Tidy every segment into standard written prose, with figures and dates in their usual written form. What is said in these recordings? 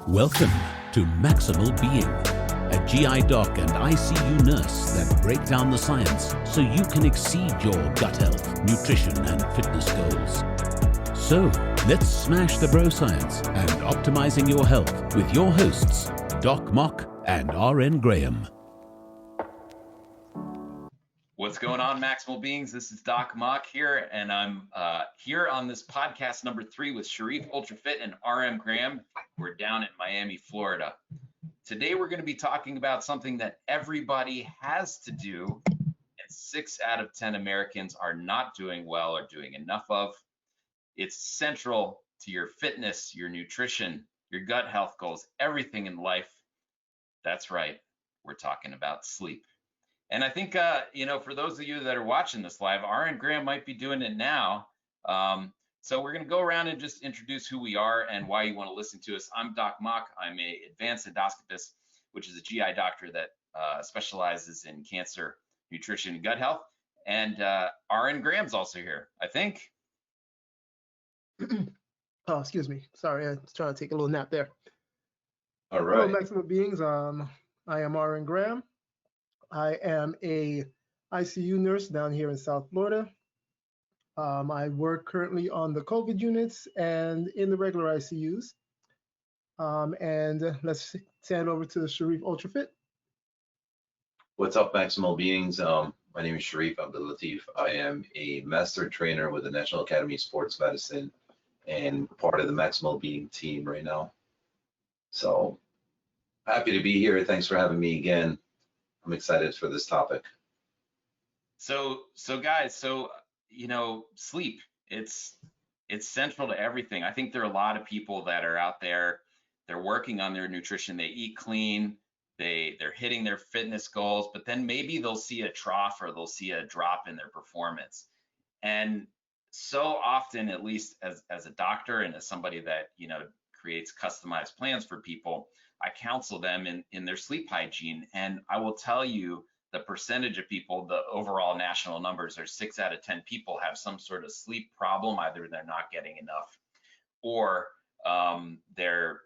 Welcome to Maximal Being, a GI doc and ICU nurse that break down the science so you can exceed your gut health, nutrition, and fitness goals. So, let's smash the broscience and optimizing your health with your hosts, Doc Mock and RN Graham. What's going on, Maximal Beings? This is Doc Mock here, and I'm here on this podcast number 3 with Sherif Ultrafit and RM Graham. We're down in Miami, Florida. Today, we're going to be talking about something that everybody has to do, and 6 out of 10 Americans are not doing well or doing enough of. It's central to your fitness, your nutrition, your gut health goals, everything in life. That's right. We're talking about sleep. And I think, for those of you that are watching this live, RN Graham might be doing it now. So we're going to go around and just introduce who we are and why you want to listen to us. I'm Doc Mock. I'm an advanced endoscopist, which is a GI doctor that specializes in cancer, nutrition, and gut health. And RN Graham's also here, I think. Oh, excuse me. Sorry, I was trying to take a little nap there. All right. Hello, Maximal Beings. I am RN Graham. I am a ICU nurse down here in South Florida. I work currently on the COVID units and in the regular ICUs. And let's send over to Sherif Ultrafit. What's up, Maximal Beings? My name is Sherif Latif. I am a master trainer with the National Academy of Sports Medicine and part of the Maximal Being team right now. So happy to be here. Thanks for having me again. I'm excited for this topic. So guys, sleep, it's central to everything. I think there are a lot of people that are out there, they're working on their nutrition, they eat clean, they're hitting their fitness goals, but then maybe they'll see a trough or they'll see a drop in their performance. And so often, at least as a doctor and as somebody that, creates customized plans for people, I counsel them in their sleep hygiene. And I will tell you the percentage of people, the overall national numbers are 6 out of 10 people have some sort of sleep problem. Either they're not getting enough or they're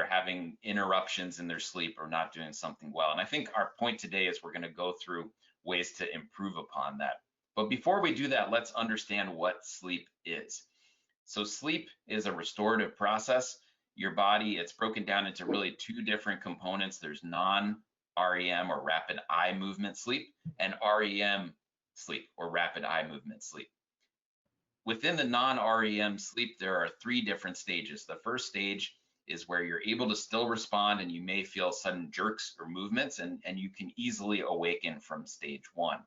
having interruptions in their sleep or not doing something well. And I think our point today is we're going to go through ways to improve upon that. But before we do that, let's understand what sleep is. So sleep is a restorative process. Your body, it's broken down into really 2 different components. There's non-REM or rapid eye movement sleep and REM sleep or rapid eye movement sleep. Within the non-REM sleep, there are 3 different stages. The first stage is where you're able to still respond and you may feel sudden jerks or movements and you can easily awaken from stage 1.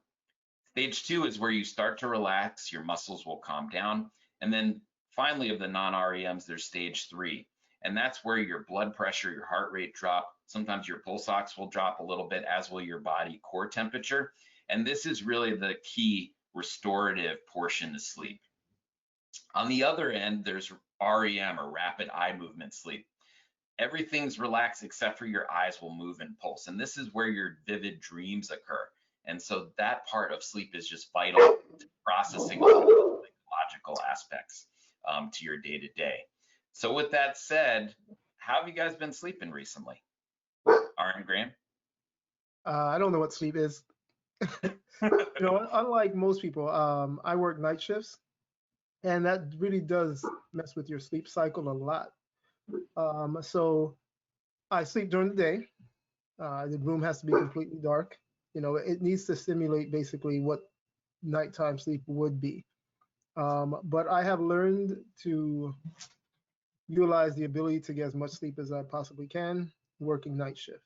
Stage 2 is where you start to relax, your muscles will calm down. And then finally of the non-REMs, there's stage 3. And that's where your blood pressure, your heart rate drop. Sometimes your pulse ox will drop a little bit, as will your body core temperature. And this is really the key restorative portion of sleep. On the other end, there's REM or rapid eye movement sleep. Everything's relaxed except for your eyes will move and pulse. And this is where your vivid dreams occur. And so that part of sleep is just vital to processing all the psychological aspects to your day-to-day. So with that said, how have you guys been sleeping recently? RN Graham? I don't know what sleep is. Unlike most people, I work night shifts, and that really does mess with your sleep cycle a lot. So I sleep during the day. The room has to be completely dark. It needs to simulate basically what nighttime sleep would be. But I have learned to utilize the ability to get as much sleep as I possibly can working night shift.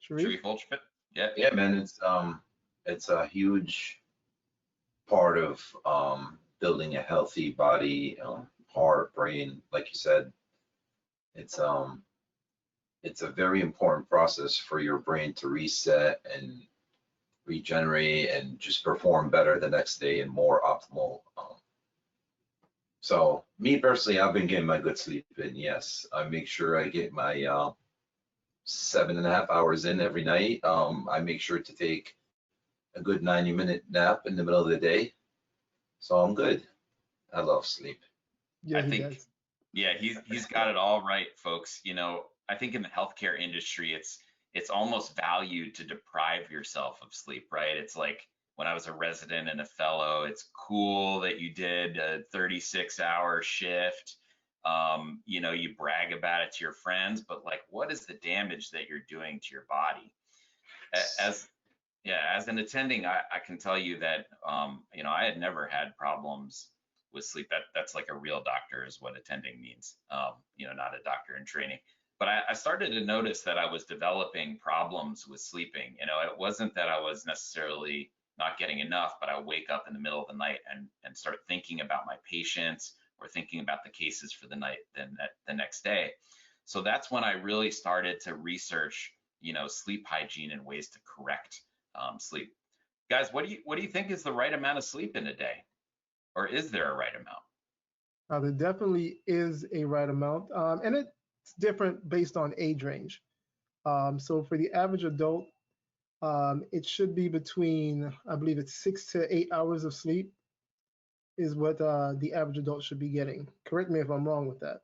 Sherif Ultrafit? Yeah, man, it's a huge part of building a healthy body, heart, brain. Like you said, it's a very important process for your brain to reset and regenerate and just perform better the next day and more optimal. So me personally, I've been getting my good sleep in. Yes, I make sure I get my 7.5 hours in every night. I make sure to take a good 90-minute nap in the middle of the day. So I'm good. I love sleep. Yeah, Yeah, he's got it all right, folks. You know, I think in the healthcare industry, it's almost valued to deprive yourself of sleep, right? It's like when I was a resident and a fellow, it's cool that you did a 36-hour shift. You know, you brag about it to your friends, but like, what is the damage that you're doing to your body? As Yeah, as an attending, I can tell you that you know, I had never had problems with sleep. That's like a real doctor is what attending means. You know, not a doctor in training. But I started to notice that I was developing problems with sleeping. You know, it wasn't that I was necessarily not getting enough, but I wake up in the middle of the night and start thinking about my patients or thinking about the cases for the night, then the next day. So that's when I really started to research, you know, sleep hygiene and ways to correct sleep. Guys, what do you think is the right amount of sleep in a day, or is there a right amount? There definitely is a right amount, and it's different based on age range. So for the average adult, it should be between, I believe it's 6 to 8 hours of sleep is what the average adult should be getting. Correct me if I'm wrong with that.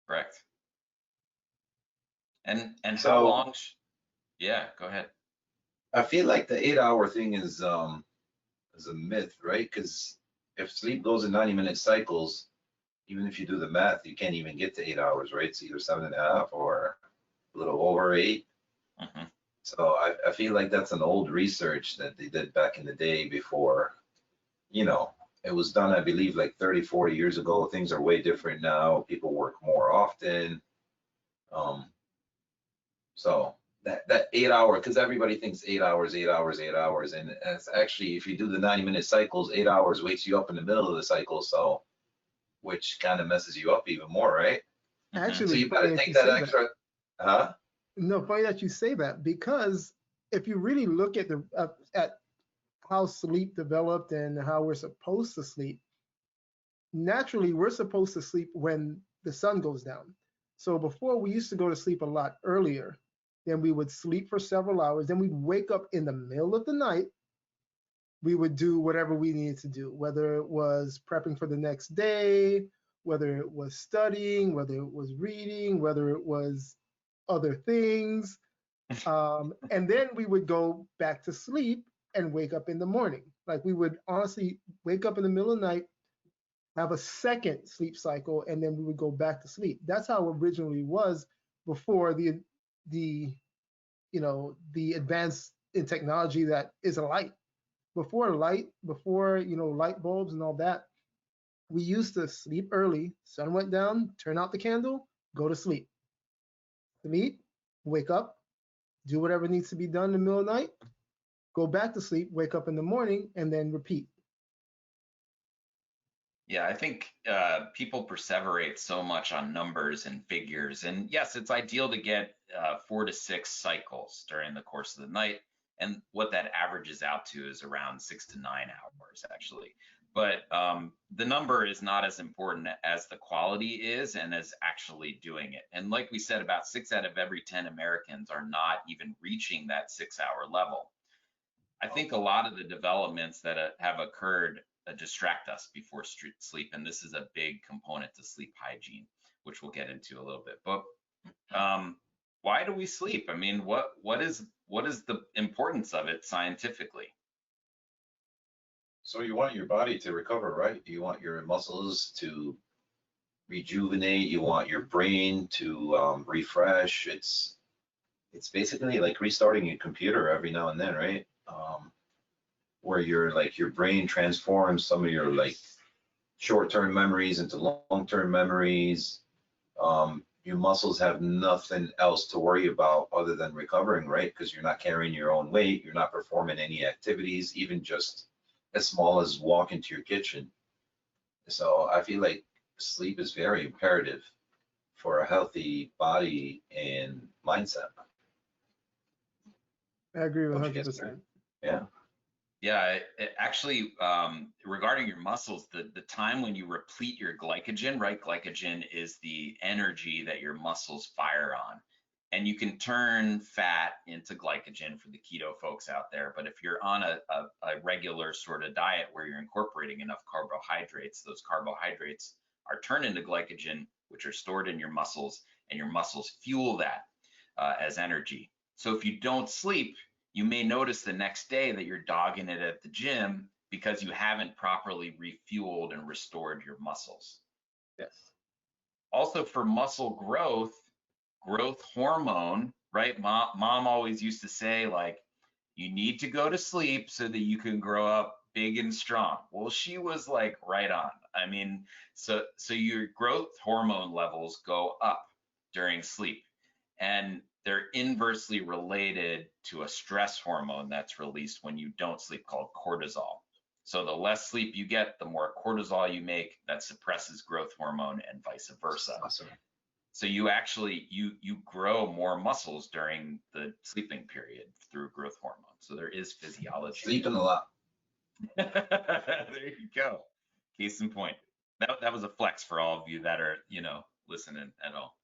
Correct. And how So long? Yeah, go ahead. I feel like the 8 hour thing is a myth, right? Because if sleep goes in 90-minute cycles, even if you do the math, you can't even get to 8 hours, right? It's either 7.5 or a little over 8. Mhm. So I feel like that's an old research that they did back in the day before, you know, it was done, I believe, like 30, 40 years ago. Things are way different now. People work more often. Um, so that 8 hour, because everybody thinks 8 hours, 8 hours, 8 hours. And it's actually, if you do the 90-minute cycles, 8 hours wakes you up in the middle of the cycle. So, which kind of messes you up even more, right? Mhm. So Actually, you got funny to that take you that say that. extra, huh? No, funny that you say that because if you really look at the at how sleep developed and how we're supposed to sleep, naturally we're supposed to sleep when the sun goes down. So before we used to go to sleep a lot earlier, then we would sleep for several hours, then we'd wake up in the middle of the night. We would do whatever we needed to do, whether it was prepping for the next day, whether it was studying, whether it was reading, whether it was other things. And then we would go back to sleep and wake up in the morning. Like we would honestly wake up in the middle of the night, have a second sleep cycle, and then we would go back to sleep. That's how it originally was before the the advance in technology that is a light. Before light, before light bulbs and all that, we used to sleep early. Sun went down, turn out the candle, go to sleep. Sleep, wake up, do whatever needs to be done in the middle of the night, go back to sleep, wake up in the morning, and then repeat. Yeah, I think people perseverate so much on numbers and figures. And yes, it's ideal to get 4 to 6 cycles during the course of the night. And what that averages out to is around 6 to 9 hours, actually. But the number is not as important as the quality is and as actually doing it. And like we said, about 6 out of every 10 Americans are not even reaching that 6 hour level. I think a lot of the developments that have occurred distract us before sleep, and this is a big component to sleep hygiene, which we'll get into a little bit. But why do we sleep? I mean, what is the importance of it scientifically? So you want your body to recover, right? You want your muscles to rejuvenate. You want your brain to refresh. It's basically like restarting your computer every now and then, right? Where your brain transforms some of your like short-term memories into long-term memories. Your muscles have nothing else to worry about other than recovering, right? Because you're not carrying your own weight, you're not performing any activities, even just as small as walking to your kitchen. So I feel like sleep is very imperative for a healthy body and mindset. I agree with Don't you guys agree? 100%. Yeah. Yeah, actually, regarding your muscles, the time when you replete your glycogen, right? Glycogen is the energy that your muscles fire on. And you can turn fat into glycogen for the keto folks out there. But if you're on a regular sort of diet where you're incorporating enough carbohydrates, those carbohydrates are turned into glycogen, which are stored in your muscles, and your muscles fuel that as energy. So if you don't sleep, you may notice the next day that you're dogging it at the gym because you haven't properly refueled and restored your muscles. Yes. Also for muscle growth hormone, right? Mom always used to say, like, you need to go to sleep so that you can grow up big and strong. Well, she was like right on. I mean, so your growth hormone levels go up during sleep, and they're inversely related to a stress hormone that's released when you don't sleep called cortisol. So the less sleep you get, the more cortisol you make, that suppresses growth hormone and vice versa. Awesome. So you actually, you grow more muscles during the sleeping period through growth hormone. So there is physiology. Sleeping a lot. There you go. Case in point. That was a flex for all of you that are, listening at all.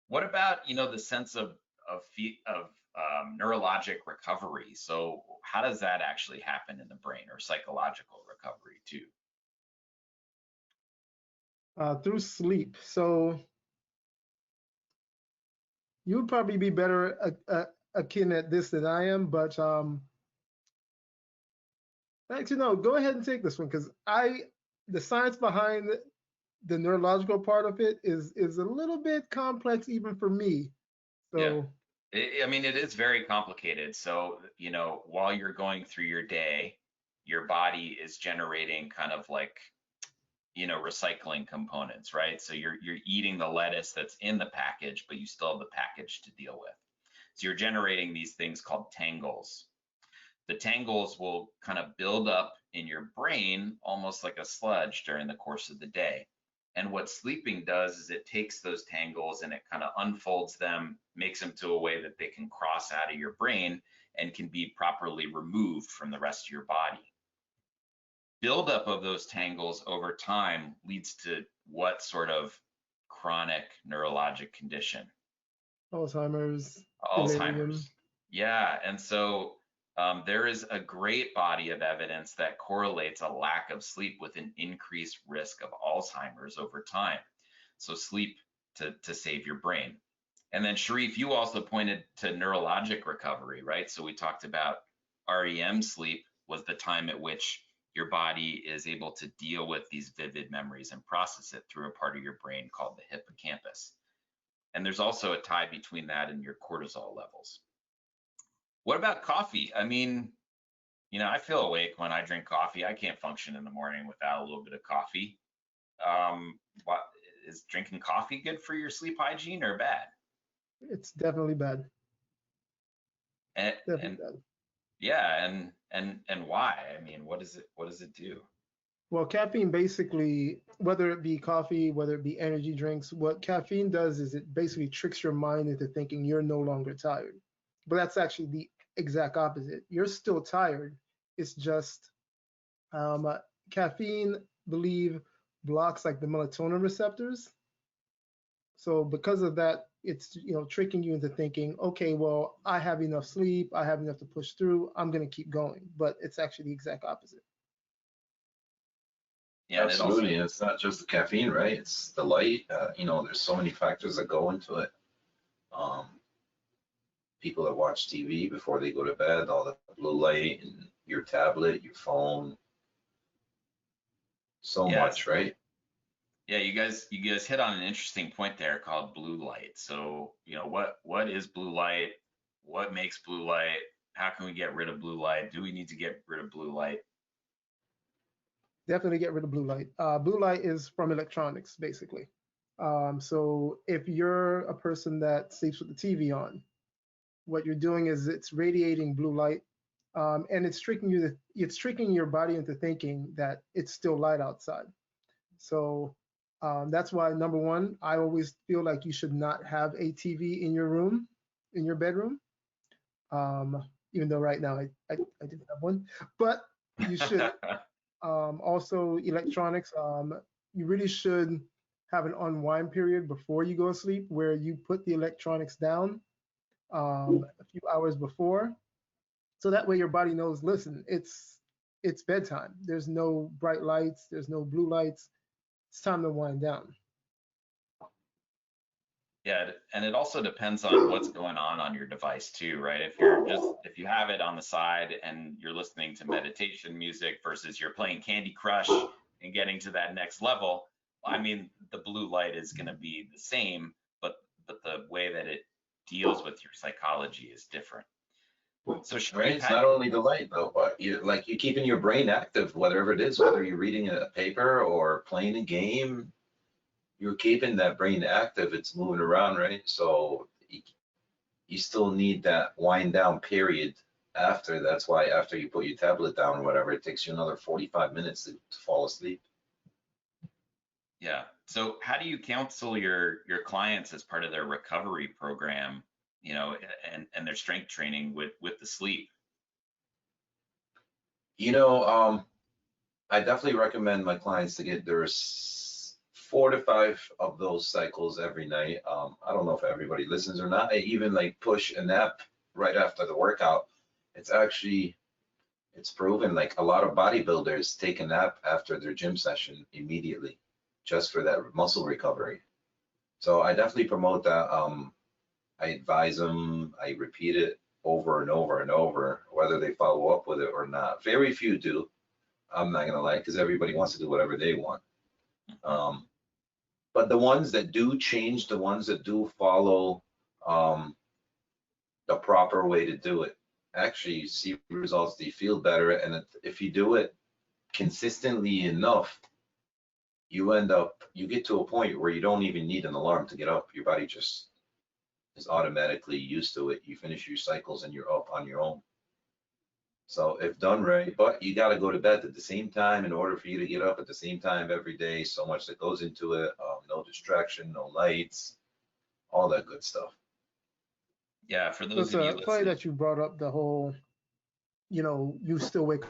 What about, the sense of neurologic recovery? So how does that actually happen in the brain, or psychological recovery too? Through sleep. So you would probably be better akin at this than I am, but actually no, go ahead and take this one, because the science behind the neurological part of it is a little bit complex even for me. So yeah. I mean, it is very complicated. So, while you're going through your day, your body is generating kind of like, recycling components, right? So you're eating the lettuce that's in the package, but you still have the package to deal with. So you're generating these things called tangles. The tangles will kind of build up in your brain almost like a sludge during the course of the day. And what sleeping does is it takes those tangles and it kind of unfolds them, makes them to a way that they can cross out of your brain and can be properly removed from the rest of your body. Buildup of those tangles over time leads to what sort of chronic neurologic condition? Alzheimer's. Alzheimer's. Yeah, and so there is a great body of evidence that correlates a lack of sleep with an increased risk of Alzheimer's over time. So sleep to save your brain. And then Sherif, you also pointed to neurologic recovery, right? So we talked about REM sleep was the time at which your body is able to deal with these vivid memories and process it through a part of your brain called the hippocampus. And there's also a tie between that and your cortisol levels. What about coffee? I mean, I feel awake when I drink coffee. I can't function in the morning without a little bit of coffee. Is drinking coffee good for your sleep hygiene or bad? It's definitely bad. Definitely bad. Yeah, and why? I mean, what does it do? Well, caffeine basically, whether it be coffee, whether it be energy drinks, what caffeine does is it basically tricks your mind into thinking you're no longer tired. But that's actually the exact opposite. You're still tired. It's just caffeine, believe, blocks like the melatonin receptors. So because of that, it's tricking you into thinking, okay, well, I have enough sleep, I have enough to push through, I'm going to keep going. But it's actually the exact opposite. Yeah, absolutely. And it's not just the caffeine, right? It's the light. There's so many factors that go into it. People that watch TV before they go to bed, all the blue light and your tablet, your phone, so much, right? Yeah, you guys hit on an interesting point there called blue light. So, what is blue light? What makes blue light? How can we get rid of blue light? Do we need to get rid of blue light? Definitely get rid of blue light. Blue light is from electronics, basically. So if you're a person that sleeps with the TV on, what you're doing is it's radiating blue light, and it's tricking your body into thinking that it's still light outside. So that's why, number one, I always feel like you should not have a TV in your room, in your bedroom. Even though right now I didn't have one, but you should. Also, electronics, you really should have an unwind period before you go to sleep where you put the electronics down a few hours before. So that way your body knows, listen, it's bedtime. There's no bright lights, there's no blue lights. it's time to wind down. Yeah, and it also depends on what's going on your device too, right? If you have it on the side and you're listening to meditation music versus you're playing Candy Crush and getting to that next level, I mean, the blue light is going to be the same, but the way that it deals with your psychology is different. So Right, it's not only the light though, but you're keeping your brain active, whatever it is, whether you're reading a paper or playing a game, you're keeping that brain active. It's moving around, right? So you still need that wind down period after. That's why after you put your tablet down or whatever, it takes you another 45 minutes to fall asleep. Yeah. So how do you counsel your clients as part of their recovery program, you know, and their strength training with the sleep? You know, I definitely recommend my clients to get their 4 to 5 of those cycles every night. I don't know if everybody listens or not. I even like push a nap right after the workout. It's proven like a lot of bodybuilders take a nap after their gym session immediately, just for that muscle recovery. So I definitely promote that. I advise them. I repeat it over and over and over, whether they follow up with it or not. Very few do. I'm not gonna lie, because everybody wants to do whatever they want. But the ones that do change, the ones that do follow the proper way to do it, actually see results. They feel better, and if you do it consistently enough, you get to a point where you don't even need an alarm to get up. Your body just is automatically used to it. You finish your cycles and you're up on your own. So if done right, but you got to go to bed at the same time in order for you to get up at the same time every day. So much that goes into it. No distraction, no lights, all that good stuff. Yeah, for So those it's of you funny listening. that you brought up the whole, you know, you still wake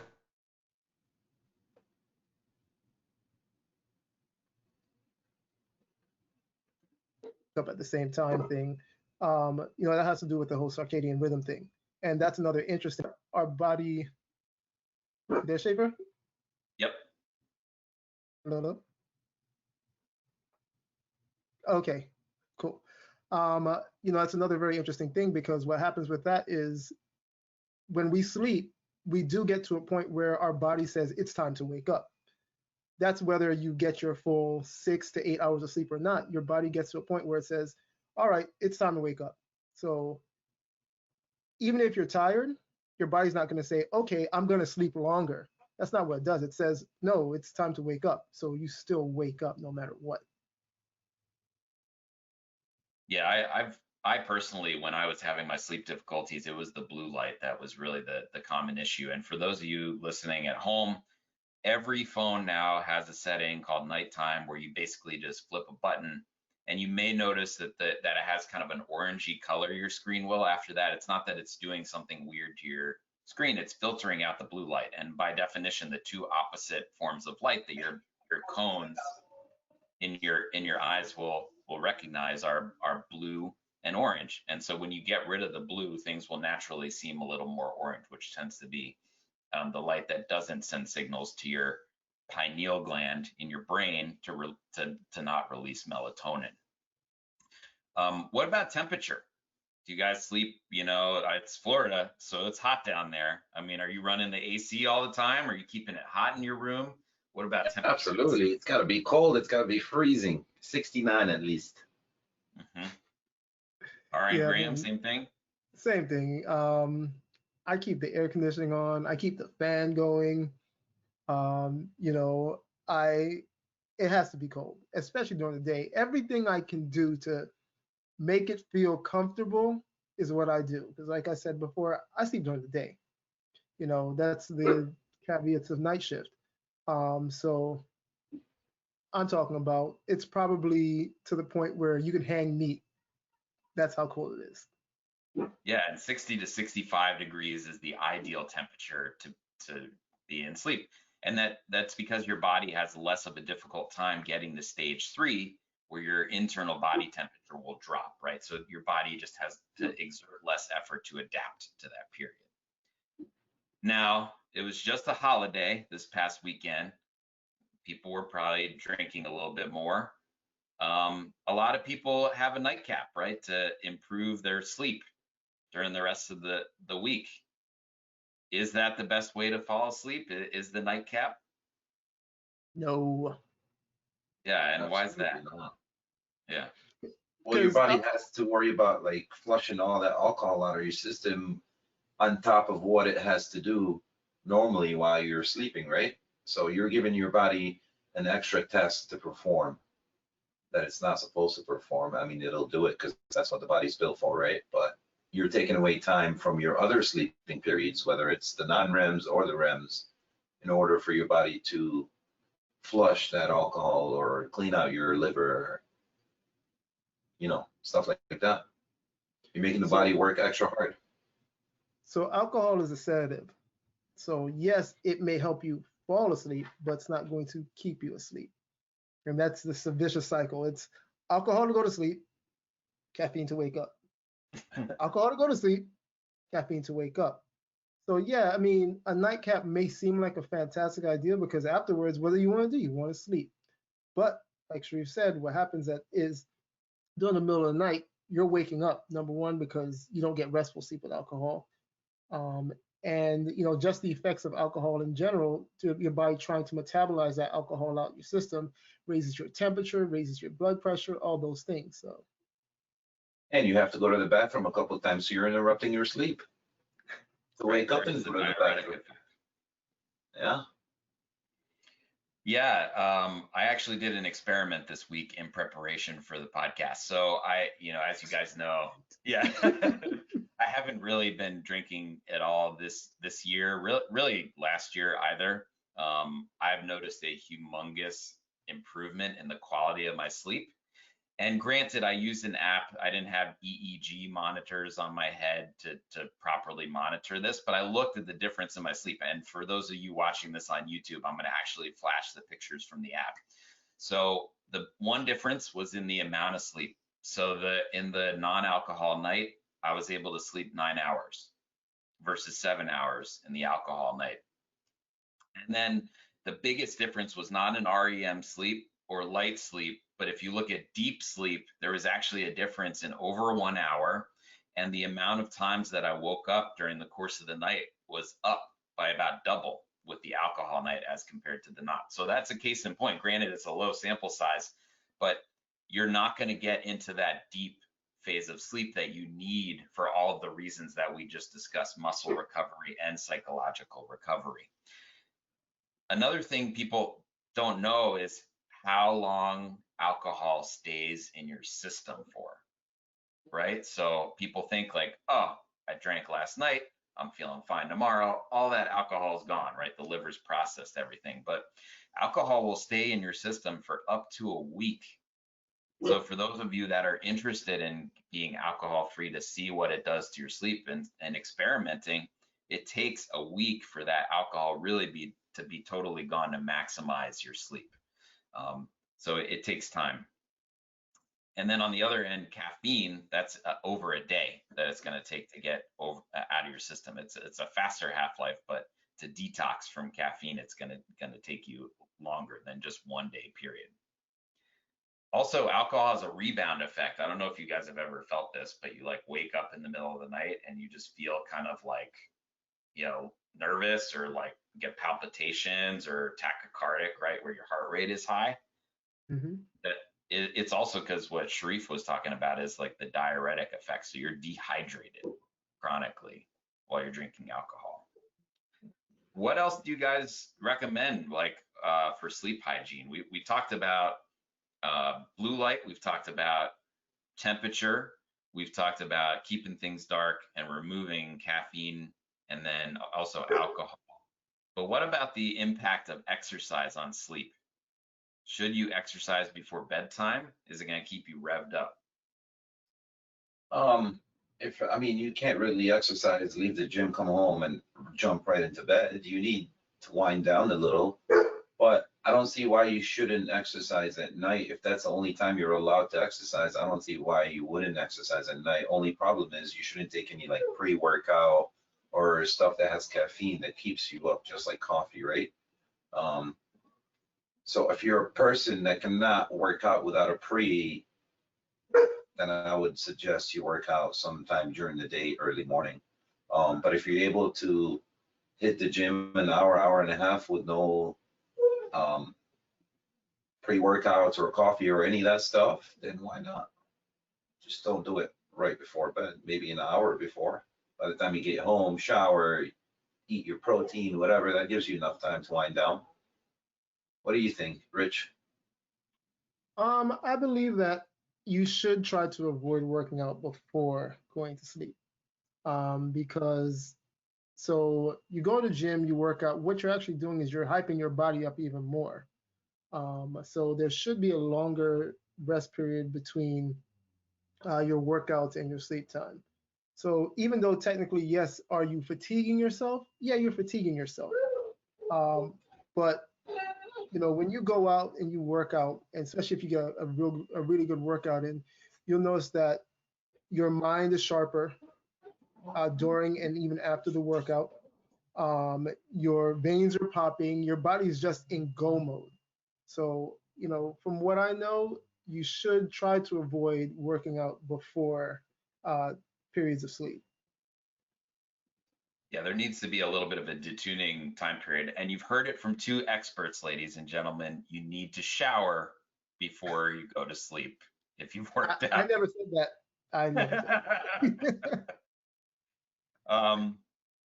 up at the same time thing. You know, that has to do with the whole circadian rhythm thing. And that's another interesting, our body, there, Shaper? Yep. Hello? Okay, cool. You know, that's another very interesting thing, because what happens with that is when we sleep, we do get to a point where our body says it's time to wake up. That's whether you get your full 6 to 8 hours of sleep or not. Your body gets to a point where it says, all right, it's time to wake up. So even if you're tired, your body's not going to say, okay, I'm going to sleep longer. That's not what it does. It says, no, it's time to wake up. So you still wake up no matter what. Yeah, I personally, when I was having my sleep difficulties, it was the blue light that was really the common issue. And for those of you listening at home, every phone now has a setting called nighttime where you basically just flip a button, and you may notice that it has kind of an orangey color, your screen will. After that, it's not that it's doing something weird to your screen, it's filtering out the blue light. And by definition, the two opposite forms of light that your cones in your eyes will recognize are blue and orange. And so when you get rid of the blue, things will naturally seem a little more orange, which tends to be the light that doesn't send signals to your pineal gland in your brain to not release melatonin. What about temperature? Do you guys sleep? You know, it's Florida, so it's hot down there. I mean, are you running the AC all the time? Are you keeping it hot in your room? What about temperature? Absolutely. It's got to be cold. It's got to be freezing. 69 at least. Mm-hmm. All right, Yeah, Graham, same thing? Same thing. I keep the air conditioning on. I keep the fan going. You know, it has to be cold, especially during the day. Everything I can do to make it feel comfortable is what I do. Because like I said before, I sleep during the day. You know, that's the caveats of night shift. So I'm talking about it's probably to the point where you can hang meat. That's how cold it is. Yeah, and 60 to 65 degrees is the ideal temperature to be in sleep. And that's because your body has less of a difficult time getting to stage 3, where your internal body temperature will drop, right? So your body just has to exert less effort to adapt to that period. Now, it was just a holiday this past weekend. people were probably drinking a little bit more. A lot of people have a nightcap, right, to improve their sleep during the rest of the week. Is that the best way to fall asleep? Is the nightcap? No, Yeah, and why is that? Absolutely not. Yeah. Well, your 'cause body has to worry about like flushing all that alcohol out of your system on top of what it has to do normally while you're sleeping, right? So you're giving your body an extra task to perform that it's not supposed to perform. I mean, it'll do it because that's what the body's built for, right? But you're taking away time from your other sleeping periods, whether it's the non-REMs or the REMs, in order for your body to flush that alcohol or clean out your liver, you know, stuff like that. You're making the body work extra hard. So alcohol is a sedative. So yes, it may help you fall asleep, but it's not going to keep you asleep. And that's the vicious cycle. It's alcohol to go to sleep, caffeine to wake up. Alcohol to go to sleep, caffeine to wake up. So yeah, I mean, a nightcap may seem like a fantastic idea because afterwards, what do you want to do? You want to sleep. But like Sherif said, what happens is during the middle of the night, you're waking up, number one, because you don't get restful sleep with alcohol. Um, and just the effects of alcohol in general to your body trying to metabolize that alcohol out your system raises your temperature, raises your blood pressure, all those things. So And you have to go to the bathroom a couple of times, so you're interrupting your sleep to wake up and go to the bathroom. Yeah. Yeah, I actually did an experiment this week in preparation for the podcast. So as you guys know, yeah, I haven't really been drinking at all this year, really last year either. I've noticed a humongous improvement in the quality of my sleep. And granted, I used an app. I didn't have EEG monitors on my head to properly monitor this, but I looked at the difference in my sleep. And for those of you watching this on YouTube, I'm going to actually flash the pictures from the app. So the one difference was in the amount of sleep. So in the non-alcohol night, I was able to sleep 9 hours versus 7 hours in the alcohol night. And then the biggest difference was not an REM sleep or light sleep, but if you look at deep sleep, there was actually a difference in over 1 hour, and the amount of times that I woke up during the course of the night was up by about double with the alcohol night as compared to the not. So that's a case in point. Granted, it's a low sample size, but you're not going to get into that deep phase of sleep that you need for all of the reasons that we just discussed: muscle recovery and psychological recovery. Another thing people don't know is how long alcohol stays in your system for, right? So people think like, oh, I drank last night, I'm feeling fine tomorrow, all that alcohol is gone, right? The liver's processed everything, but alcohol will stay in your system for up to a week. So for those of you that are interested in being alcohol free to see what it does to your sleep and experimenting, it takes a week for that alcohol really to be totally gone to maximize your sleep. So it takes time. And then on the other end, caffeine, that's over a day that it's going to take to get out of your system. It's a faster half-life, but to detox from caffeine, it's going to take you longer than just 1 day period. Also, alcohol has a rebound effect. I don't know if you guys have ever felt this, but you like wake up in the middle of the night and you just feel kind of like, nervous or like get palpitations or tachycardic, right, where your heart rate is high. mm-hmm. That it's also because what Sherif was talking about is like the diuretic effect. So you're dehydrated chronically while you're drinking alcohol. What else do you guys recommend, like for sleep hygiene? We talked about blue light. We've talked about temperature. We've talked about keeping things dark and removing caffeine, and then also alcohol. But what about the impact of exercise on sleep? Should you exercise before bedtime? Is it going to keep you revved up? You can't really exercise, leave the gym, come home and jump right into bed. You need to wind down a little, but I don't see why you shouldn't exercise at night. If that's the only time you're allowed to exercise, I don't see why you wouldn't exercise at night. Only problem is you shouldn't take any like pre-workout or stuff that has caffeine that keeps you up, just like coffee, right? So if you're a person that cannot work out without a pre, then I would suggest you work out sometime during the day, early morning. But if you're able to hit the gym an hour, hour and a half with no pre-workouts or coffee or any of that stuff, then why not? Just don't do it right before bed, maybe an hour before. By the time you get home, shower, eat your protein, whatever, that gives you enough time to wind down. What do you think, Rich? I believe that you should try to avoid working out before going to sleep. Because so you go to the gym, you work out, what you're actually doing is you're hyping your body up even more. So there should be a longer rest period between your workouts and your sleep time. So even though technically, yes, are you fatiguing yourself? Yeah, you're fatiguing yourself. But when you go out and you work out, and especially if you get a really good workout in, you'll notice that your mind is sharper during and even after the workout. Your veins are popping, your body is just in go mode. So, from what I know, you should try to avoid working out before periods of sleep. Yeah, there needs to be a little bit of a detuning time period. And you've heard it from two experts, ladies and gentlemen. You need to shower before you go to sleep if you've worked out. I never said that. I never said that.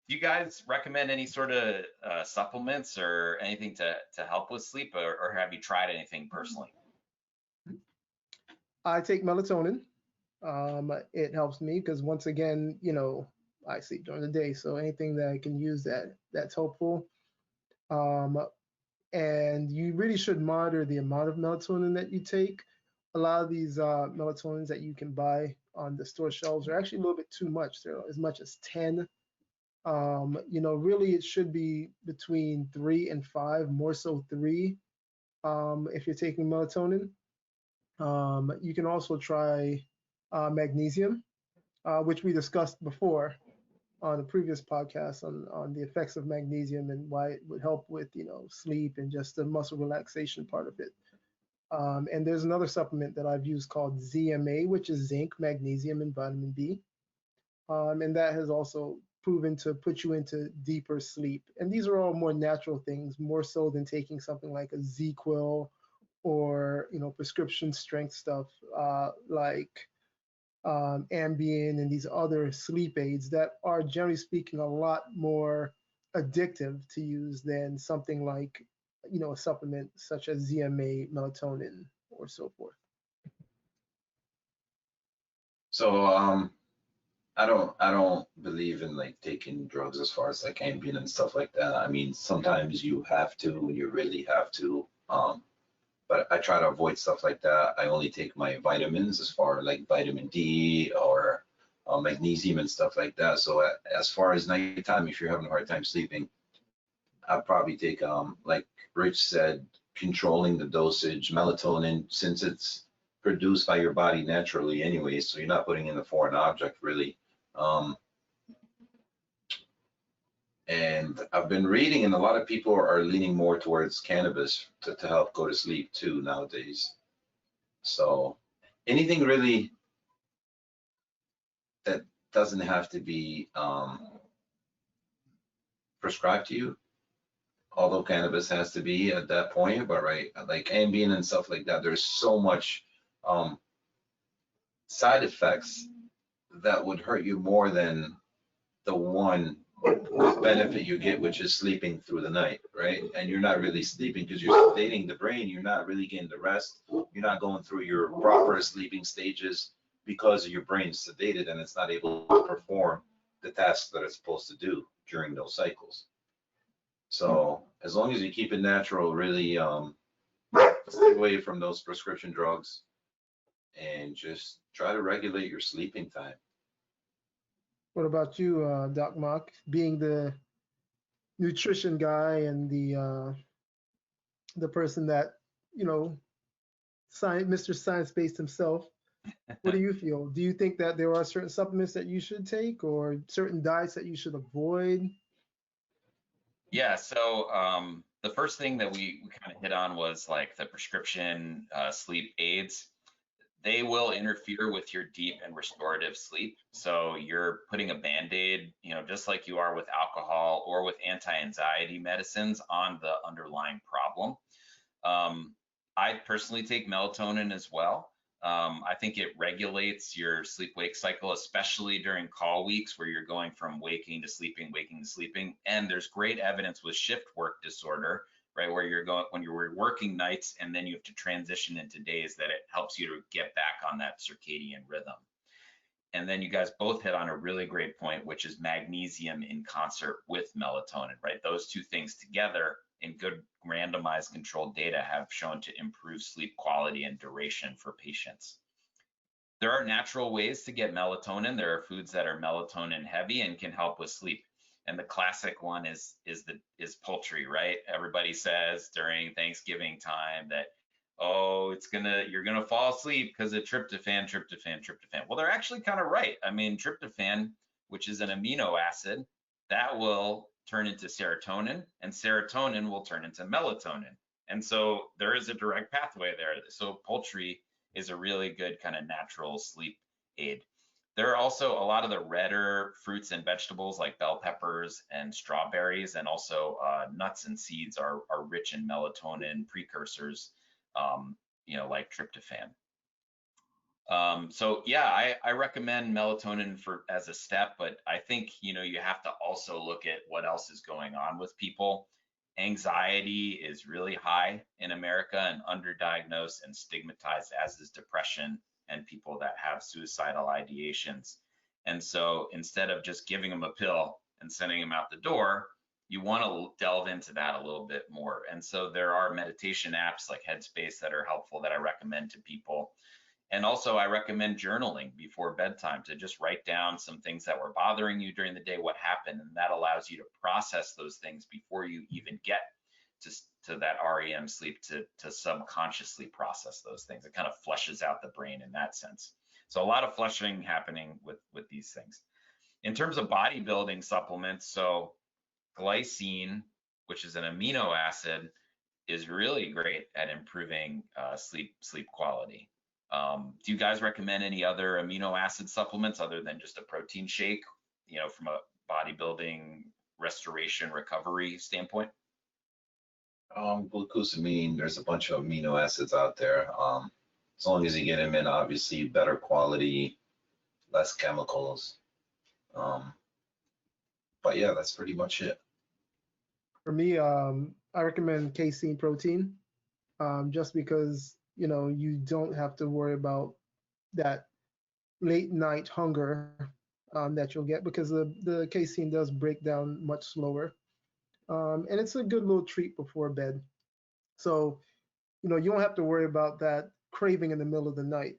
Do you guys recommend any sort of supplements or anything to help with sleep, or have you tried anything personally? I take melatonin. It helps me because once again, I sleep during the day, so anything that I can use that's helpful. And you really should monitor the amount of melatonin that you take. A lot of these melatonins that you can buy on the store shelves are actually a little bit too much. They're as much as 10. Really it should be between 3 and 5, more so 3 if you're taking melatonin. You can also try magnesium, which we discussed before on the previous podcast on the effects of magnesium and why it would help with sleep and just the muscle relaxation part of it. And there's another supplement that I've used called ZMA, which is zinc, magnesium, and vitamin D. And that has also proven to put you into deeper sleep. And these are all more natural things, more so than taking something like a Z-Quil or prescription strength stuff like Ambien and these other sleep aids that are generally speaking a lot more addictive to use than something like a supplement such as ZMA, melatonin, or so forth. So I don't believe in like taking drugs as far as like Ambien and stuff like that. I mean, sometimes you have to when you really have to. But I try to avoid stuff like that. I only take my vitamins as far like vitamin D or magnesium and stuff like that. So as far as nighttime, if you're having a hard time sleeping, I'd probably take like Rich said, controlling the dosage, melatonin, since it's produced by your body naturally anyway, so you're not putting in a foreign object really. And I've been reading, and a lot of people are leaning more towards cannabis to help go to sleep too nowadays. So anything really that doesn't have to be prescribed to you, although cannabis has to be at that point, but right, like Ambien and stuff like that, there's so much side effects that would hurt you more than the one benefit you get, which is sleeping through the night, right? And you're not really sleeping because you're sedating the brain. You're not really getting the rest. You're not going through your proper sleeping stages because your brain's sedated and it's not able to perform the tasks that it's supposed to do during those cycles. So as long as you keep it natural, really stay away from those prescription drugs and just try to regulate your sleeping time. What about you, Doc Mock, being the nutrition guy and the person that, Mr. Science-based himself? What do you feel? Do you think that there are certain supplements that you should take or certain diets that you should avoid? Yeah, so the first thing that we kind of hit on was like the prescription sleep aids. They will interfere with your deep and restorative sleep. So you're putting a Band-Aid, you know, just like you are with alcohol or with anti-anxiety medicines on the underlying problem. I personally take melatonin as well. I think it regulates your sleep-wake cycle, especially during call weeks where you're going from waking to sleeping, waking to sleeping. And there's great evidence with shift work disorder, right, where you're going when you're working nights and then you have to transition into days, that it helps you to get back on that circadian rhythm. And then you guys both hit on a really great point, which is magnesium in concert with melatonin, right? Those two things together in good randomized controlled data have shown to improve sleep quality and duration for patients. There are natural ways to get melatonin. There are foods that are melatonin heavy and can help with sleep. And the classic one is poultry, right? Everybody says during Thanksgiving time that, oh, you're gonna fall asleep because of tryptophan. Well, they're actually kind of right. I mean, tryptophan, which is an amino acid, that will turn into serotonin, and serotonin will turn into melatonin. And so there is a direct pathway there. So poultry is a really good kind of natural sleep aid. There are also a lot of the redder fruits and vegetables like bell peppers and strawberries, and also nuts and seeds are rich in melatonin precursors, you know, like tryptophan. So yeah, I recommend melatonin as a step, but I think, you know, you have to also look at what else is going on with people. Anxiety is really high in America and underdiagnosed and stigmatized, as is depression and people that have suicidal ideations. And so instead of just giving them a pill and sending them out the door, you want to delve into that a little bit more. And so there are meditation apps like Headspace that are helpful that I recommend to people. And also I recommend journaling before bedtime, to just write down some things that were bothering you during the day, what happened, and that allows you to process those things before you even get to that REM sleep, to subconsciously process those things. It kind of flushes out the brain in that sense. So a lot of flushing happening with these things. In terms of bodybuilding supplements, so glycine, which is an amino acid, is really great at improving sleep quality. Do you guys recommend any other amino acid supplements other than just a protein shake, you know, from a bodybuilding restoration recovery standpoint? Glucosamine, there's a bunch of amino acids out there. As long as you get them in, obviously better quality, less chemicals. But yeah, that's pretty much it. For me, I recommend casein protein, just because, you know, you don't have to worry about that late night hunger that you'll get, because the casein does break down much slower. And it's a good little treat before bed. So, you know, you don't have to worry about that craving in the middle of the night.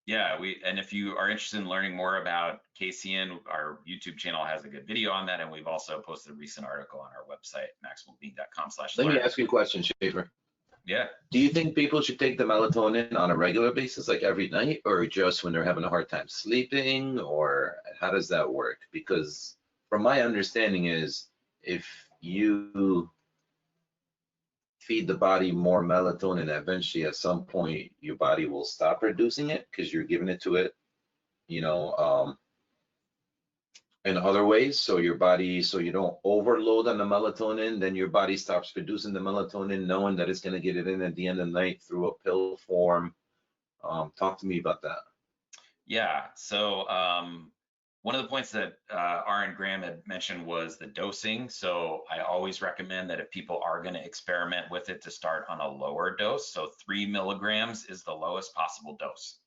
Yeah, and if you are interested in learning more about casein, our YouTube channel has a good video on that, and we've also posted a recent article on our website, maximalbeing.com/learn. Let me ask you a question, Schaefer. Yeah. Do you think people should take the melatonin on a regular basis, like every night, or just when they're having a hard time sleeping, or how does that work? Because from my understanding is, if you feed the body more melatonin, eventually at some point your body will stop producing it because you're giving it to it, you know, in other ways. So your body, so you don't overload on the melatonin, then your body stops producing the melatonin, knowing that it's going to get it in at the end of the night through a pill form. Talk to me about that. Yeah. So one of the points that R. Graham had mentioned was the dosing. So I always recommend that if people are going to experiment with it, to start on a lower dose. So 3 milligrams is the lowest possible dose.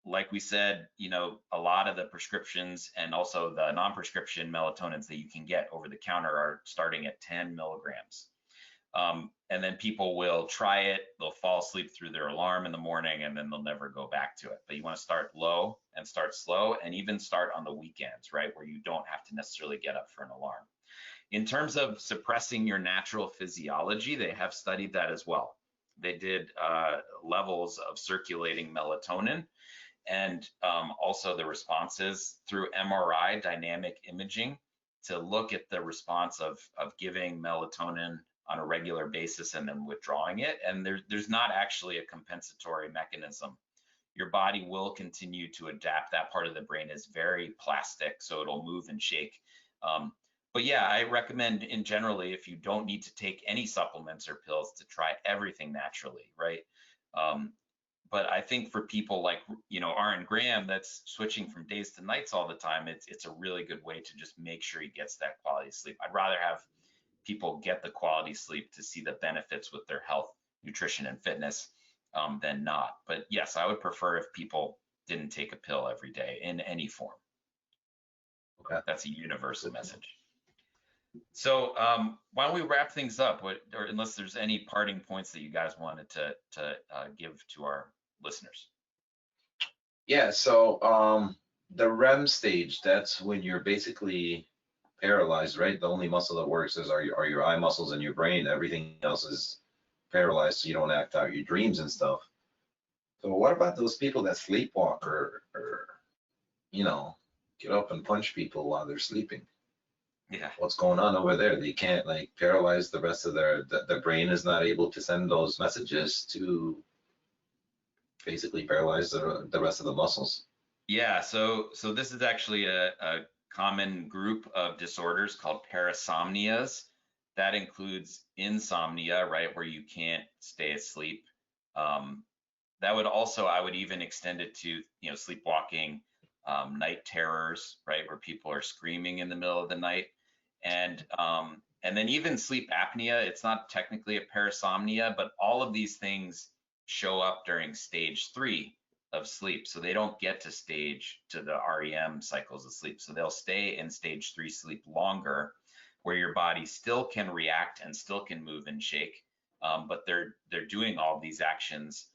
Like we said, you know, a lot of the prescriptions and also the non-prescription melatonins that you can get over the counter are starting at 10 milligrams. And then people will try it, they'll fall asleep through their alarm in the morning, and then they'll never go back to it. But you want to start low and start slow, and even start on the weekends, right, where you don't have to necessarily get up for an alarm. In terms of suppressing your natural physiology, they have studied that as well. They did levels of circulating melatonin, and also the responses through MRI dynamic imaging. to look at the response of giving melatonin on a regular basis and then withdrawing it. And there's not actually a compensatory mechanism. Your body will continue to adapt. That part of the brain is very plastic, so it'll move and shake. But yeah, I recommend in generally, if you don't need to take any supplements or pills, to try everything naturally, right? But I think for people like, you know, Aaron Graham, that's switching from days to nights all the time, it's a really good way to just make sure he gets that quality sleep. I'd rather have people get the quality sleep to see the benefits with their health, nutrition, and fitness than not. But yes, I would prefer if people didn't take a pill every day in any form. Okay. That's a universal message. So why don't we wrap things up? Or unless there's any parting points that you guys wanted to give to our listeners. Yeah, so the REM stage, that's when you're basically paralyzed, right? The only muscle that works are your eye muscles and your brain. Everything else is paralyzed, so you don't act out your dreams and stuff. So what about those people that sleepwalk or you know, get up and punch people while they're sleeping? Yeah. What's going on over there? They can't, like, paralyze the rest of their brain is not able to send those messages to basically paralyze the rest of the muscles. Yeah, so this is actually a common group of disorders called parasomnias. That includes insomnia, right, where you can't stay asleep. That would also, I would even extend it to, you know, sleepwalking, night terrors, right, where people are screaming in the middle of the night, and then even sleep apnea. It's not technically a parasomnia, but all of these things show up during stage 3 of sleep. So they don't get to the REM cycles of sleep. So they'll stay in stage 3 sleep longer, where your body still can react and still can move and shake, but they're doing all these actions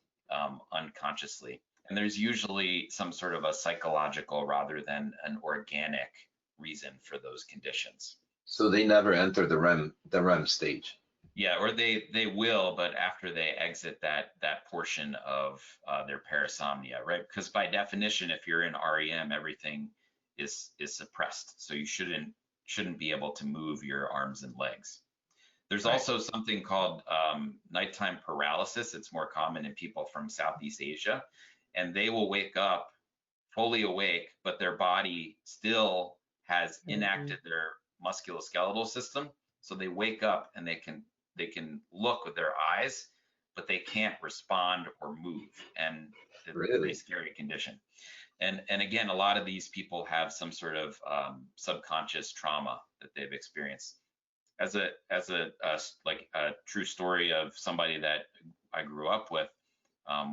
unconsciously. And there's usually some sort of a psychological rather than an organic reason for those conditions. So they never enter the REM stage. Yeah, or they will, but after they exit that portion of their parasomnia, right? Because by definition, if you're in REM, everything is suppressed, so you shouldn't be able to move your arms and legs. There's also something called nighttime paralysis. It's more common in people from Southeast Asia, and they will wake up fully awake, but their body still has enacted their musculoskeletal system. So they wake up and they can look with their eyes, but they can't respond or move, and it's a pretty scary condition. And again, a lot of these people have some sort of subconscious trauma that they've experienced. As a true story of somebody that I grew up with,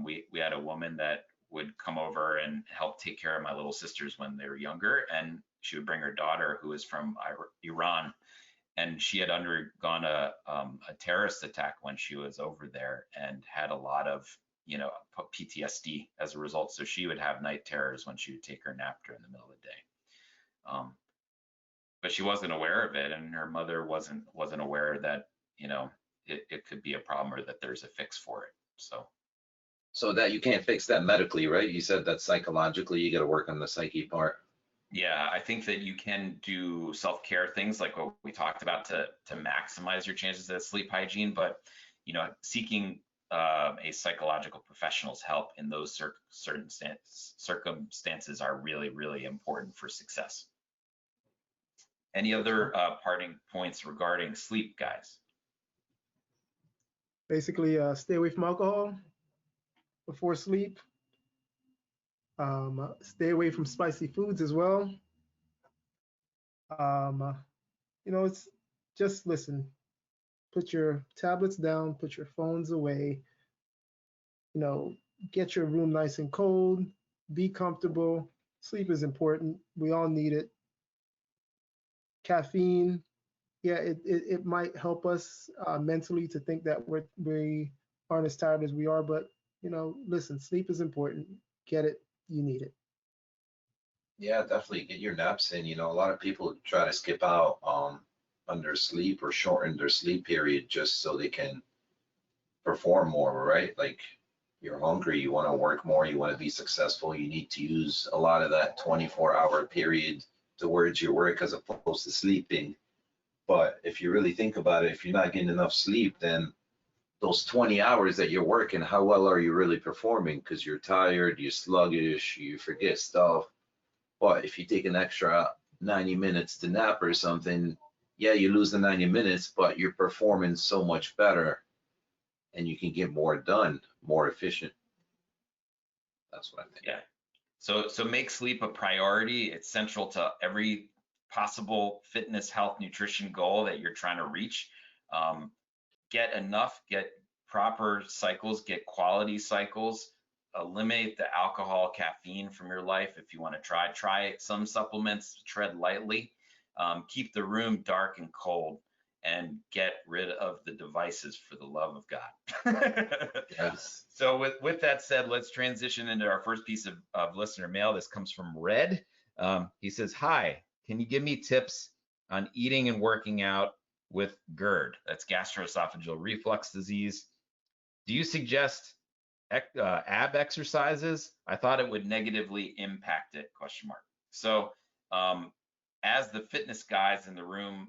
we had a woman that would come over and help take care of my little sisters when they were younger, and she would bring her daughter, who is from Iran, and she had undergone a terrorist attack when she was over there and had a lot of, you know, PTSD as a result. So she would have night terrors when she would take her nap during the middle of the day. But she wasn't aware of it, and her mother wasn't aware that, you know, it could be a problem or that there's a fix for it. So that you can't fix that medically, right? You said that psychologically you got to work on the psyche part. Yeah, I think that you can do self-care things like what we talked about to maximize your chances at sleep hygiene, but, you know, seeking a psychological professional's help in those certain circumstances are really, really important for success. Any other parting points regarding sleep, guys? Basically, stay away from alcohol before sleep. Stay away from spicy foods as well. You know, it's just listen. Put your tablets down, put your phones away. You know, get your room nice and cold, be comfortable. Sleep is important. We all need it. Caffeine, yeah, it might help us mentally to think that we aren't as tired as we are, but, you know, listen, sleep is important. Get it, you need it. Yeah, definitely get your naps in. You know, a lot of people try to skip out on their sleep or shorten their sleep period just so they can perform more, right? Like, you're hungry, you want to work more, you want to be successful, you need to use a lot of that 24-hour period towards your work as opposed to sleeping. But if you really think about it, if you're not getting enough sleep, then those 20 hours that you're working, how well are you really performing? Because you're tired, you're sluggish, you forget stuff. But if you take an extra 90 minutes to nap or something, yeah, you lose the 90 minutes, but you're performing so much better and you can get more done, more efficient. That's what I think. Yeah. So make sleep a priority. It's central to every possible fitness, health, nutrition goal that you're trying to reach. Get enough, get proper cycles, get quality cycles, eliminate the alcohol, caffeine from your life. If you want to try some supplements, tread lightly, keep the room dark and cold, and get rid of the devices for the love of God. Yes. So with that said, let's transition into our first piece of listener mail. This comes from Red. He says, hi, can you give me tips on eating and working out with GERD? That's gastroesophageal reflux disease. Do you suggest ab exercises? I thought it would negatively impact it, ? So as the fitness guys in the room,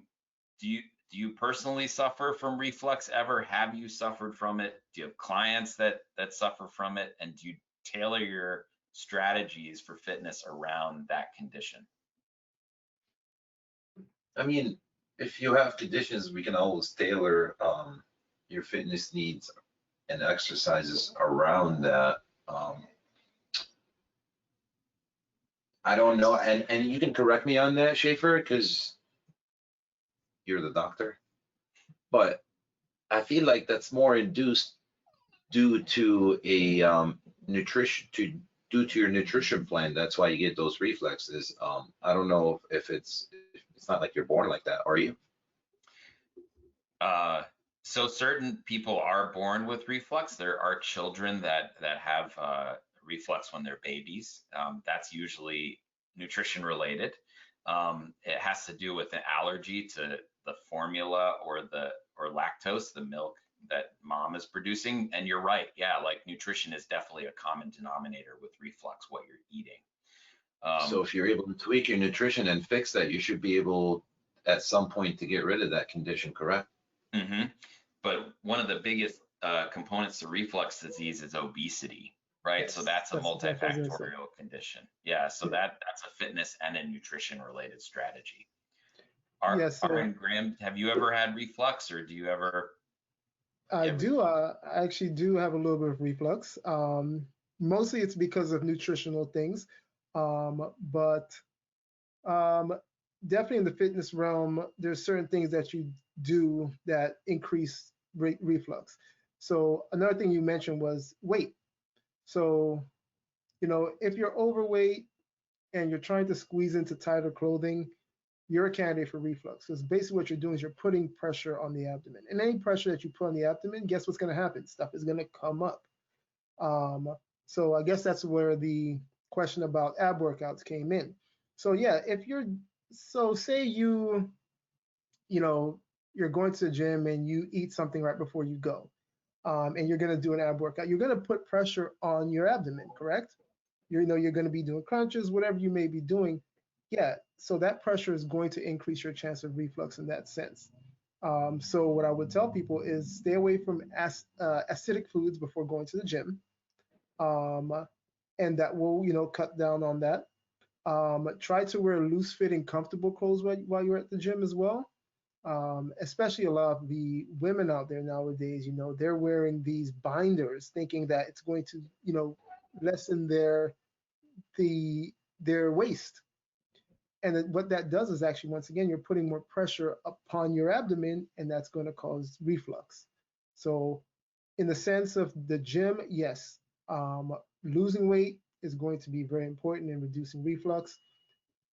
do you personally suffer from reflux ever? Have you suffered from it? Do you have clients that suffer from it? And do you tailor your strategies for fitness around that condition? I mean, if you have conditions, we can always tailor your fitness needs and exercises around that. I don't know, and you can correct me on that, Schaefer, because you're the doctor. But I feel like that's more induced due to a due to your nutrition plan. That's why you get those reflexes. I don't know if it's not like you're born like that, are you? So certain people are born with reflux. There are children that have reflux when they're babies. That's usually nutrition related. It has to do with an allergy to the formula or lactose, the milk that mom is producing. And you're right, yeah, like nutrition is definitely a common denominator with reflux, what you're eating. So if you're able to tweak your nutrition and fix that, you should be able at some point to get rid of that condition, correct? Mm-hmm. But one of the biggest components to reflux disease is obesity, right? Yes, So that's a that's what I was gonna say. multifactorial condition. Yeah, so that's a fitness and a nutrition related strategy. Aaron Graham, have you ever had reflux, or do you ever? I do. I actually do have a little bit of reflux. Mostly it's because of nutritional things, but definitely in the fitness realm, there's certain things that you do that increase reflux. So another thing you mentioned was weight. So, if you're overweight and you're trying to squeeze into tighter clothing, you're a candidate for reflux. Because basically what you're doing is you're putting pressure on the abdomen. And any pressure that you put on the abdomen, guess what's going to happen? Stuff is going to come up. So I guess that's where the question about ab workouts came in. So yeah, say you're going to the gym and you eat something right before you go, and you're going to do an ab workout, you're going to put pressure on your abdomen, correct? You're going to be doing crunches, whatever you may be doing. Yeah, so that pressure is going to increase your chance of reflux in that sense. So what I would tell people is stay away from acidic foods before going to the gym, and that will cut down on that. Try to wear loose-fitting, comfortable clothes while you're at the gym as well. Especially a lot of the women out there nowadays, they're wearing these binders, thinking that it's going to lessen their waist. And what that does is actually, once again, you're putting more pressure upon your abdomen, and that's going to cause reflux. So in the sense of the gym, yes, losing weight is going to be very important in reducing reflux.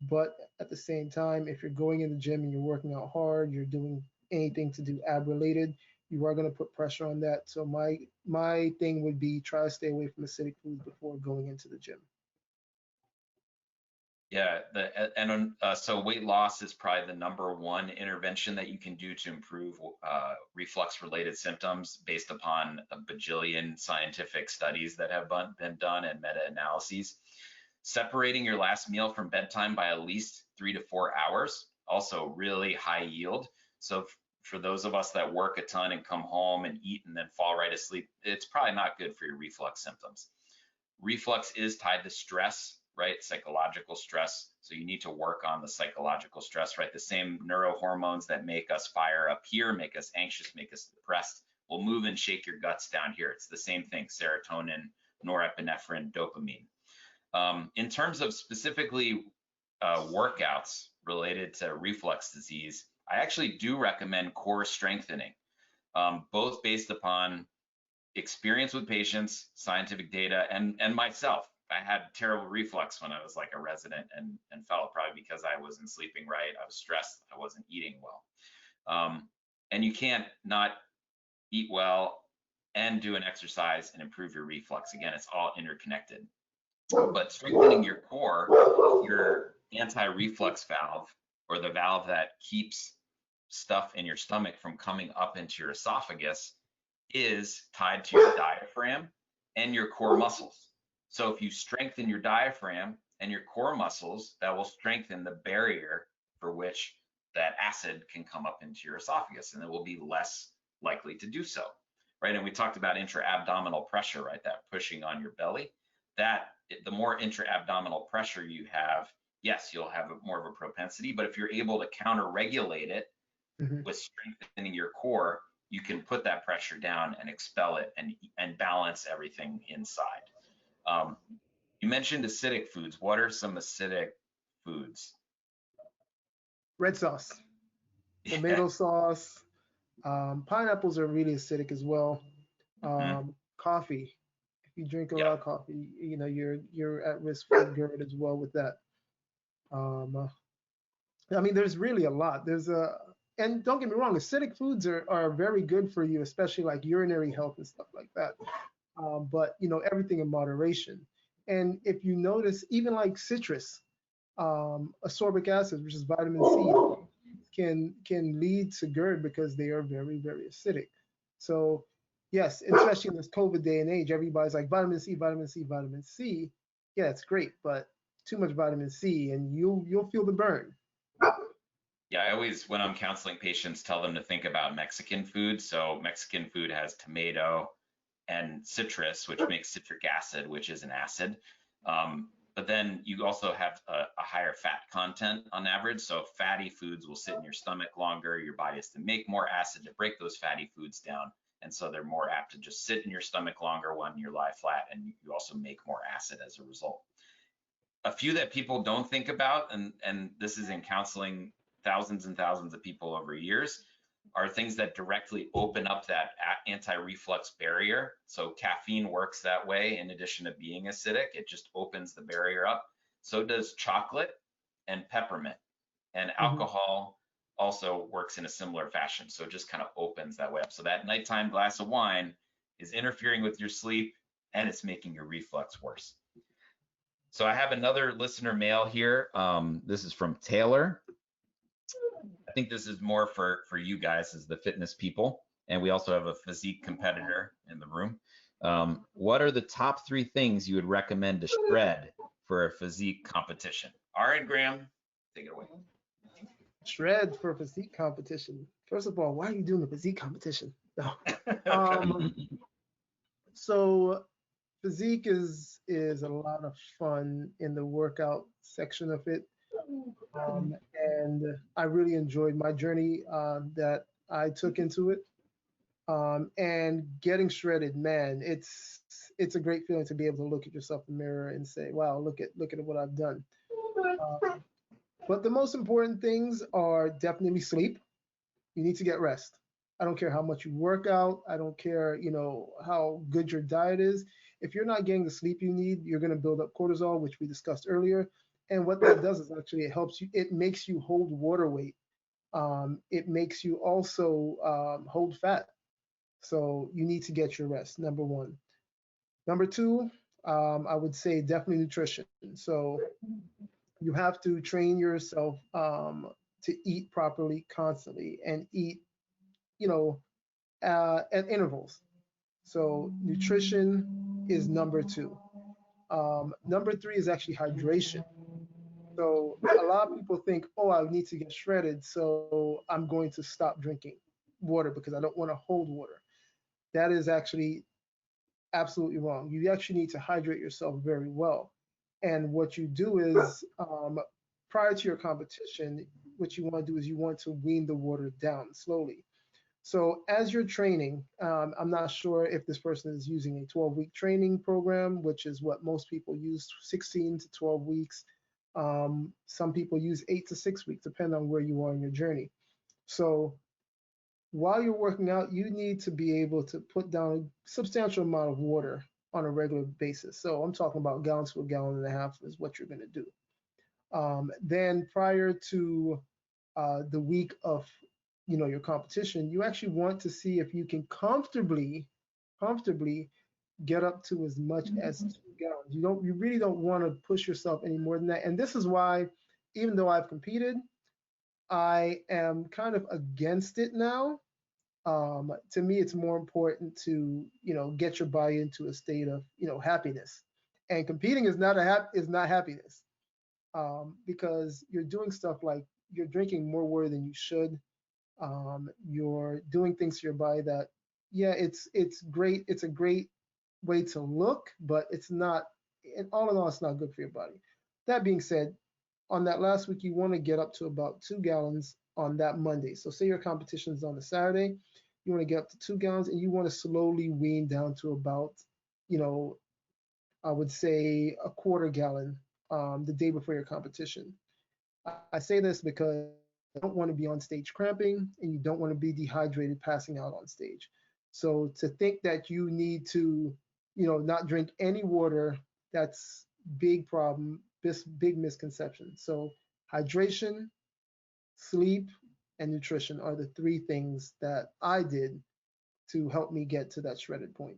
But at the same time, if you're going in the gym and you're working out hard, you're doing anything to do ab related, you are going to put pressure on that. So my thing would be try to stay away from acidic foods before going into the gym. Yeah, so weight loss is probably the #1 intervention that you can do to improve reflux-related symptoms based upon a bajillion scientific studies that have been done and meta-analyses. Separating your last meal from bedtime by at least 3 to 4 hours, also really high yield. So for those of us that work a ton and come home and eat and then fall right asleep, it's probably not good for your reflux symptoms. Reflux is tied to stress, right? Psychological stress. So you need to work on the psychological stress, right? The same neurohormones that make us fire up here, make us anxious, make us depressed, will move and shake your guts down here. It's the same thing, serotonin, norepinephrine, dopamine. In terms of specifically workouts related to reflux disease, I actually do recommend core strengthening, both based upon experience with patients, scientific data, and myself. I had terrible reflux when I was like a resident and felt probably because I wasn't sleeping right, I was stressed, I wasn't eating well. And you can't not eat well and do an exercise and improve your reflux. Again, it's all interconnected. But strengthening your core, your anti-reflux valve, or the valve that keeps stuff in your stomach from coming up into your esophagus, is tied to your diaphragm and your core muscles. So if you strengthen your diaphragm and your core muscles, that will strengthen the barrier for which that acid can come up into your esophagus, and it will be less likely to do so, right? And we talked about intra-abdominal pressure, right? That pushing on your belly. That the more intra-abdominal pressure you have, yes, you'll have more of a propensity, but if you're able to counter-regulate it with strengthening your core, you can put that pressure down and expel it and balance everything inside. You mentioned acidic foods. What are some acidic foods? Red sauce, tomato sauce, pineapples are really acidic as well. Coffee. If you drink a lot of coffee, you know, you're at risk for GERD as well with that. I mean, there's really a lot. And don't get me wrong, acidic foods are very good for you, especially like urinary health and stuff like that. But you know, everything in moderation. And if you notice, even like citrus, ascorbic acid, which is vitamin C, can lead to GERD because they are very, very acidic. So yes, especially in this COVID day and age, everybody's like vitamin C, vitamin C, vitamin C. Yeah, it's great, but too much vitamin C and you'll feel the burn. Yeah, I always, when I'm counseling patients, tell them to think about Mexican food. So Mexican food has tomato and citrus, which makes citric acid, which is an acid. But then you also have a higher fat content on average. So fatty foods will sit in your stomach longer. Your body has to make more acid to break those fatty foods down. And so they're more apt to just sit in your stomach longer when you lie flat, and you also make more acid as a result. A few that people don't think about, and this is in counseling thousands and thousands of people over years, are things that directly open up that anti-reflux barrier. So caffeine works that way. In addition to being acidic, it just opens the barrier up. So does chocolate and peppermint, and alcohol also works in a similar fashion. So it just kind of opens that way up. So that nighttime glass of wine is interfering with your sleep, and it's making your reflux worse. So I have another listener mail here. This is from Taylor. I think this is more for you guys as the fitness people. And we also have a physique competitor in the room. What are the top 3 things you would recommend to shred for a physique competition? All right, Graham, take it away. Shred for a physique competition. First of all, why are you doing a physique competition? No. So physique is a lot of fun in the workout section of it. And I really enjoyed my journey that I took into it. And getting shredded, man, it's a great feeling to be able to look at yourself in the mirror and say, wow, look at what I've done. But the most important things are definitely sleep. You need to get rest. I don't care how much you work out. I don't care, you know, how good your diet is. If you're not getting the sleep you need, you're going to build up cortisol, which we discussed earlier. And what that does is actually it helps you. It makes you hold water weight. It makes you also hold fat. So you need to get your rest, number 1. Number 2, I would say definitely nutrition. So you have to train yourself to eat properly constantly and eat, you know, at intervals. So nutrition is number 2. Number 3 is actually hydration. So a lot of people think, oh, I need to get shredded, so I'm going to stop drinking water because I don't want to hold water. That is actually absolutely wrong. You actually need to hydrate yourself very well. And what you do is, prior to your competition, what you want to do is you want to wean the water down slowly. So as you're training, I'm not sure if this person is using a 12-week training program, which is what most people use, 16 to 12 weeks. Some people use 8 to 6 weeks, depending on where you are in your journey. So while you're working out, you need to be able to put down a substantial amount of water on a regular basis. So I'm talking about gallons to a gallon and a half is what you're going to do. Then prior to the week of your competition, you actually want to see if you can comfortably get up to as much as 2 gallons. You really don't want to push yourself any more than that. And this is why, even though I've competed, I am kind of against it now. To me, it's more important to get your body into a state of happiness. And competing is not happiness, because you're doing stuff like you're drinking more water than you should. You're doing things to your body that, yeah, it's great. It's a great way to look, but it's not. And all in all, it's not good for your body. That being said, on that last week, you want to get up to about 2 gallons on that Monday. So say your competition is on a Saturday, you want to get up to 2 gallons, and you want to slowly wean down to about, I would say a quarter gallon the day before your competition. I say this because you don't want to be on stage cramping, and you don't want to be dehydrated passing out on stage. So to think that you need to, not drink any water, that's big problem, this big misconception. So hydration, sleep, and nutrition are the 3 things that I did to help me get to that shredded point.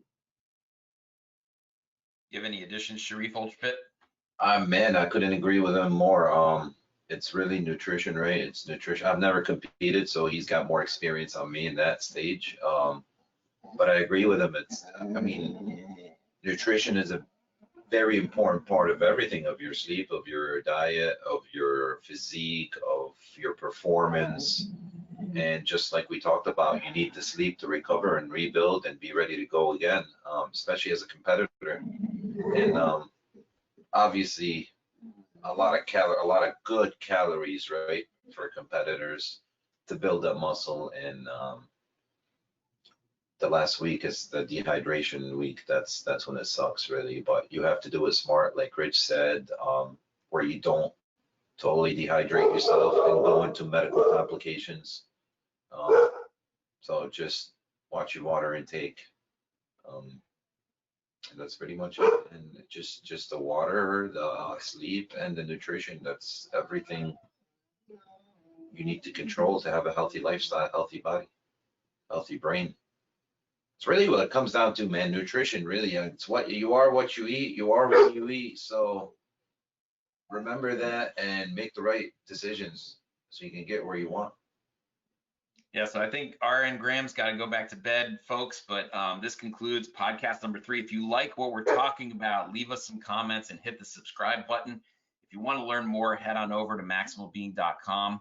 You have any additions, Sherif Ultrafit? Man, I couldn't agree with him more. It's really nutrition, right? It's nutrition. I've never competed, so he's got more experience on me in that stage. But I agree with him. Nutrition is a very important part of everything, of your sleep, of your diet, of your physique, of your performance. And just like we talked about, you need to sleep to recover and rebuild and be ready to go again, especially as a competitor. And obviously, a lot of good calories, right, for competitors to build up muscle. And the last week is the dehydration week. That's when it sucks, really. But you have to do it smart, like Rich said, where you don't totally dehydrate yourself and go into medical complications. So just watch your water intake. And that's pretty much it. And just the water, the sleep, and the nutrition. That's everything you need to control to have a healthy lifestyle, healthy body, healthy brain. It's really what it comes down to, man. Nutrition, really. It's what you are, what you eat. You are what you eat. So remember that and make the right decisions so you can get where you want. Yeah, so I think RN Graham's got to go back to bed, folks, but this concludes podcast number 3. If you like what we're talking about, leave us some comments and hit the subscribe button. If you want to learn more, head on over to maximalbeing.com.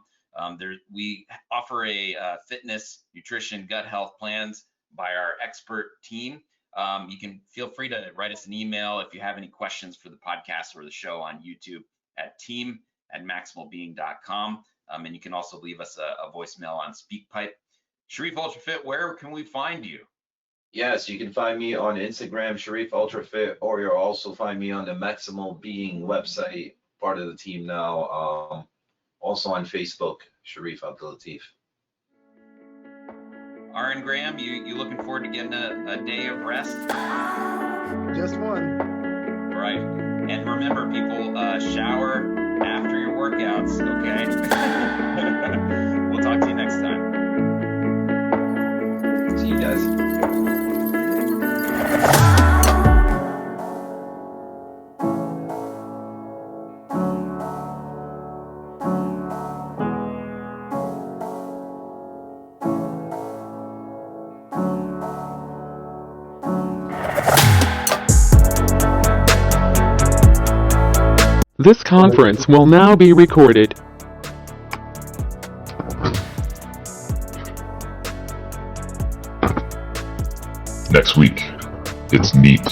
We offer a fitness, nutrition, gut health plans by our expert team. You can feel free to write us an email if you have any questions for the podcast or the show on YouTube at team@maximalbeing.com. And you can also leave us a voicemail on SpeakPipe. Sherif Ultrafit, where can we find you? Yes, you can find me on Instagram, Sherif Ultrafit, or you'll also find me on the Maximal Being website, part of the team now. Also on Facebook, Sherif Abdulatif. RN Graham, you looking forward to getting a day of rest? Just one. All right. And remember, people, shower after your workouts, okay? We'll talk to you next time. See you guys. This conference will now be recorded. Next week, it's NEAT,